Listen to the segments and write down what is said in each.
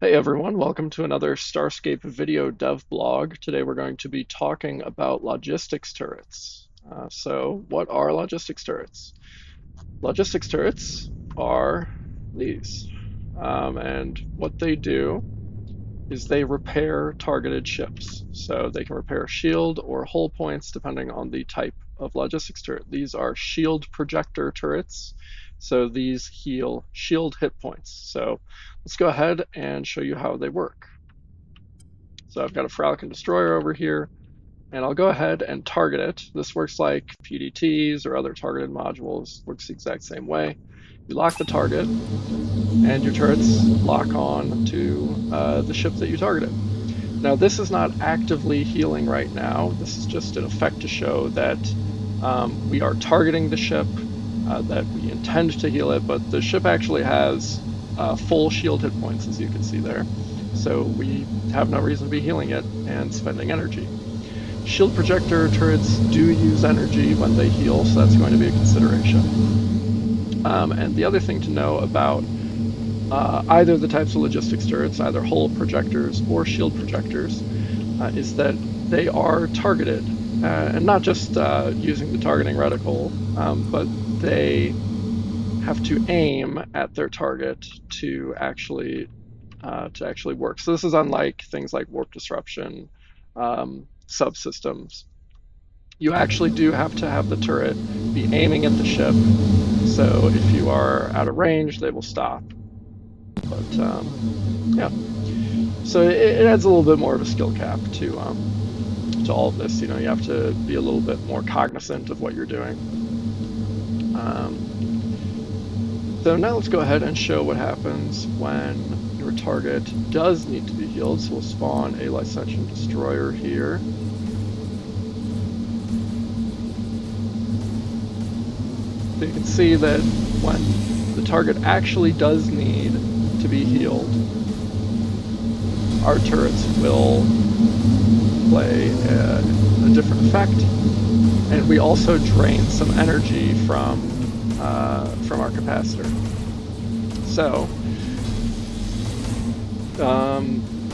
Hey everyone, welcome to another Starscape video dev blog. Today we're going to be talking about logistics turrets. So what are logistics turrets? Logistics turrets are these. And what they do is they repair targeted ships. So they can repair shield or hull points depending on the type of logistics turret. These are shield projector turrets. So these heal shield hit points. So let's go ahead and show you how they work. So I've got a Falcon destroyer over here, and I'll go ahead and target it. This works like PDTs or other targeted modules, works the exact same way. You lock the target, and your turrets lock on to the ship that you targeted. Now, this is not actively healing right now. This is just an effect to show that we are targeting the ship, that we intend to heal it, but the ship actually has full shield hit points, as you can see there. So we have no reason to be healing it and spending energy. Shield projector turrets do use energy when they heal, so that's going to be a consideration. And the other thing to know about either the types of logistics turrets, either hull projectors or shield projectors, is that they are targeted, and not just using the targeting reticle, but they have to aim at their target to actually work. So this is unlike things like warp disruption, subsystems. You actually do have to have the turret be aiming at the ship. So if you are out of range, they will stop. But yeah, so it adds a little bit more of a skill cap to all of this. You know, you have to be a little bit more cognizant of what you're doing. So now let's go ahead and show what happens when your target does need to be healed. So we'll spawn a Licentium Destroyer here. So you can see that when the target actually does need to be healed, our turrets will play a different effect, and we also drain some energy from our capacitor. So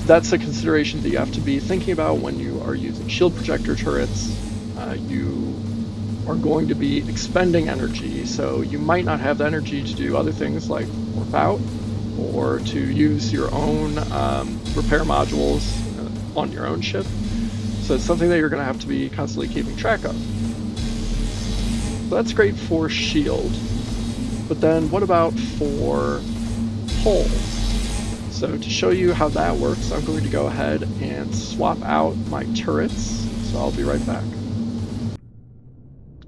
that's a consideration that you have to be thinking about when you are using shield projector turrets. You are going to be expending energy, so you might not have the energy to do other things like warp out or to use your own repair modules on your own ship. So it's something that you're going to have to be constantly keeping track of. So that's great for shield, but then what about for hull? So to show you how that works, I'm going to go ahead and swap out my turrets, so I'll be right back.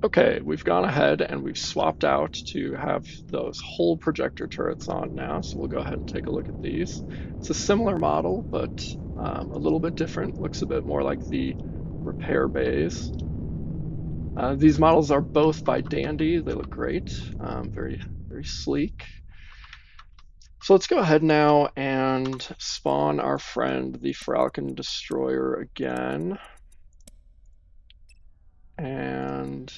Okay, we've gone ahead and we've swapped out to have those hull projector turrets on now, so we'll go ahead and take a look at these. It's a similar model, but a little bit different. Looks a bit more like the repair bays. These models are both by Dandy. They look great, very, very sleek. So let's go ahead now and spawn our friend, the Falcon Destroyer, again. And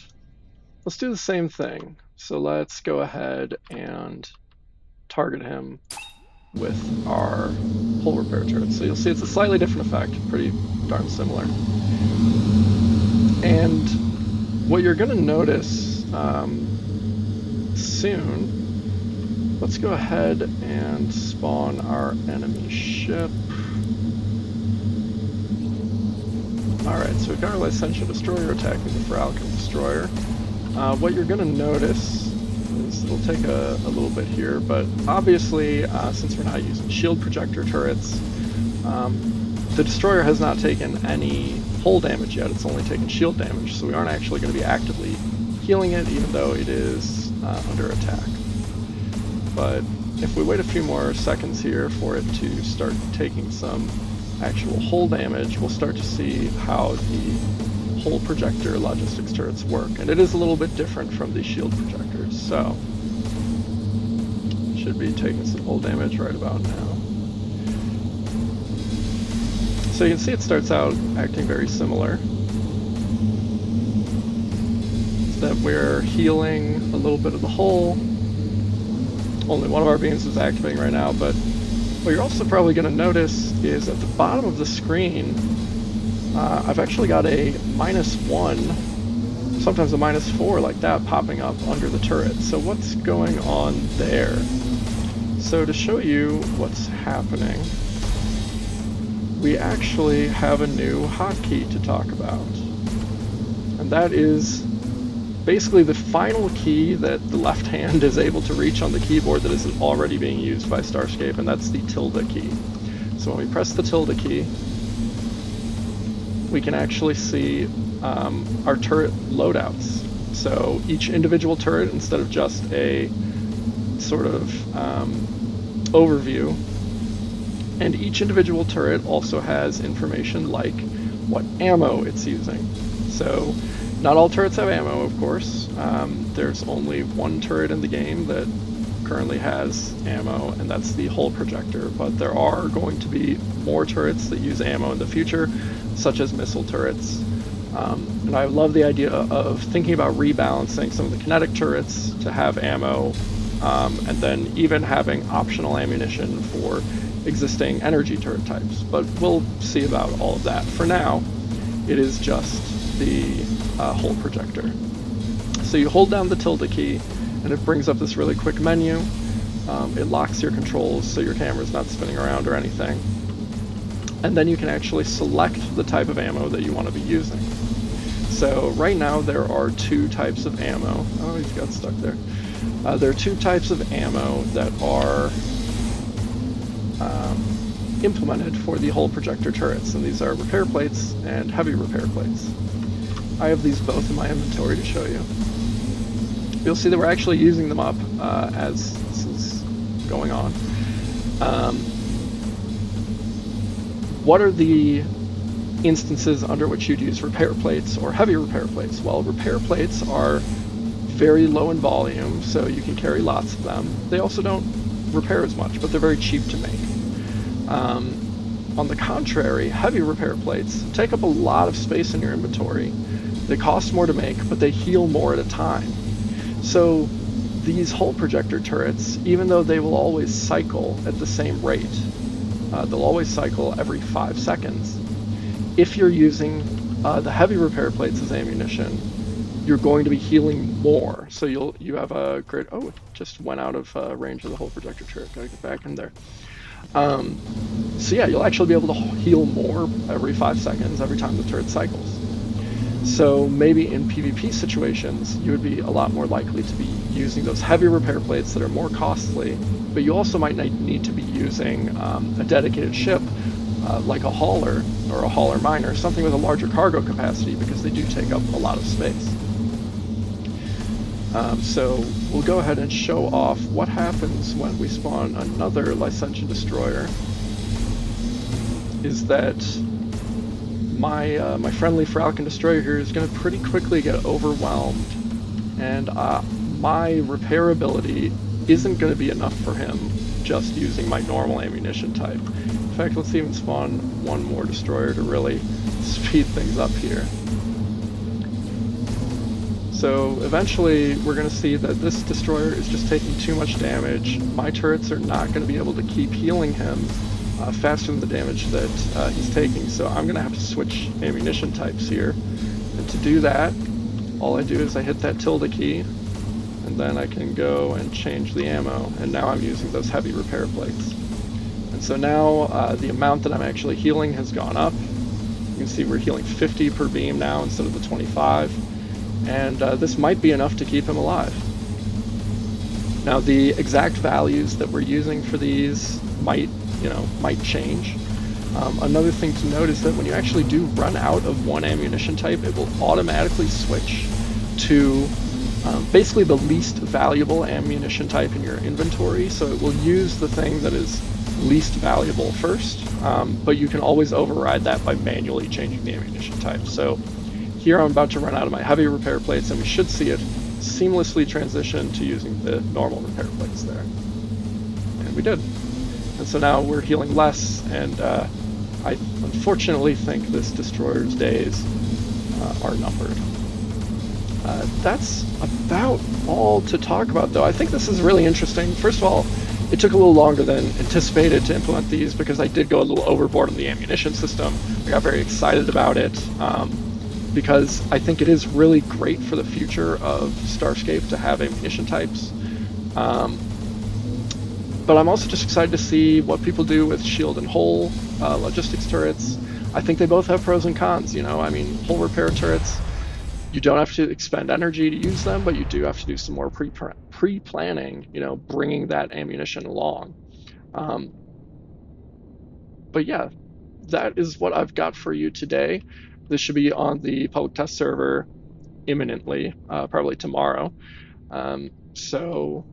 let's do the same thing. So let's go ahead and target him with our hull repair turret. So you'll see it's a slightly different effect, pretty darn similar. And what you're going to notice soon, let's go ahead and spawn our enemy ship. Alright, so we've got our Licentium Destroyer attacking the Falcon Destroyer. What you're going to notice is it'll take a little bit here, but obviously, since we're not using shield projector turrets, the Destroyer has not taken any hull damage yet. It's only taken shield damage, so we aren't actually going to be actively healing it, even though it is under attack. But if we wait a few more seconds here for it to start taking some actual hull damage, we'll start to see how the hull projector logistics turrets work. And it is a little bit different from the shield projectors, so should be taking some hull damage right about now. So you can see it starts out acting very similar. So that we're healing a little bit of the hull. Only one of our beams is activating right now, but What you're also probably going to notice is at the bottom of the screen, I've actually got a -1, sometimes a -4 like that popping up under the turret. So what's going on there? So to show you what's happening, we actually have a new hotkey to talk about. And that is basically the final key that the left hand is able to reach on the keyboard that isn't already being used by Starscape, and that's the tilde key. So when we press the tilde key, we can actually see our turret loadouts. So each individual turret, instead of just a sort of overview, and each individual turret also has information like what ammo it's using. So not all turrets have ammo, of course. There's only one turret in the game that currently has ammo, and that's the hull projector, but there are going to be more turrets that use ammo in the future, such as missile turrets. And I love the idea of thinking about rebalancing some of the kinetic turrets to have ammo, and then even having optional ammunition for existing energy turret types. But we'll see about all of that. For now, it is just the hull projector. So you hold down the tilde key, and it brings up this really quick menu. It locks your controls so your camera's not spinning around or anything. And then you can actually select the type of ammo that you want to be using. So right now there are two types of ammo. Oh, he's got stuck there. There are two types of ammo that are implemented for the hull projector turrets, and these are repair plates and heavy repair plates. I have these both in my inventory to show you. You'll see that we're actually using them up as this is going on. What are the instances under which you'd use repair plates or heavy repair plates? Well, repair plates are very low in volume, so you can carry lots of them. They also don't repair as much, but they're very cheap to make. On the contrary, heavy repair plates take up a lot of space in your inventory. They cost more to make, but they heal more at a time. So these hull projector turrets, even though they will always cycle at the same rate, they'll always cycle every 5 seconds. If you're using the heavy repair plates as ammunition, you're going to be healing more. So you have a great, oh, it just went out of range of the hull projector turret. Gotta get back in there. So yeah, you'll actually be able to heal more every 5 seconds every time the turret cycles. So maybe in PvP situations, you would be a lot more likely to be using those heavy repair plates that are more costly, but you also might need to be using a dedicated ship like a hauler or a hauler miner, something with a larger cargo capacity, because they do take up a lot of space. So we'll go ahead and show off what happens when we spawn another Licentian Destroyer. Is that my friendly Falcon Destroyer here is going to pretty quickly get overwhelmed, and my repair ability isn't going to be enough for him just using my normal ammunition type. In fact, let's even spawn one more Destroyer to really speed things up here. So eventually we're going to see that this Destroyer is just taking too much damage. My turrets are not going to be able to keep healing him faster than the damage that he's taking, so I'm going to have to switch ammunition types here. And to do that, all I do is I hit that tilde key, and then I can go and change the ammo, and now I'm using those heavy repair plates. And so now the amount that I'm actually healing has gone up. You can see we're healing 50 per beam now instead of the 25, and this might be enough to keep him alive. Now the exact values that we're using for these might change. Another thing to note is that when you actually do run out of one ammunition type, it will automatically switch to basically the least valuable ammunition type in your inventory. So it will use the thing that is least valuable first, but you can always override that by manually changing the ammunition type. So here I'm about to run out of my heavy repair plates, and we should see it seamlessly transition to using the normal repair plates there. And we did. And so now we're healing less, and I unfortunately think this Destroyer's days are numbered. That's about all to talk about, though. I think this is really interesting. First of all, It took a little longer than anticipated to implement these because I did go a little overboard on the ammunition system. I got very excited about it because I think it is really great for the future of Starscape to have ammunition types. Um, but I'm also just excited to see what people do with shield and hull logistics turrets. I think they both have pros and cons. I mean, hull repair turrets, you don't have to expend energy to use them, but you do have to do some more pre-planning, bringing that ammunition along. Um, but yeah, that is what I've got for you today. This should be on the public test server imminently, probably tomorrow. So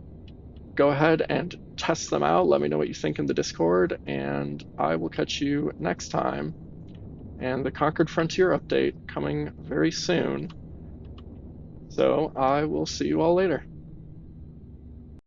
go ahead and test them out. Let me know what you think in the Discord, and I will catch you next time. And the Conquered Frontier update coming very soon. So I will see you all later.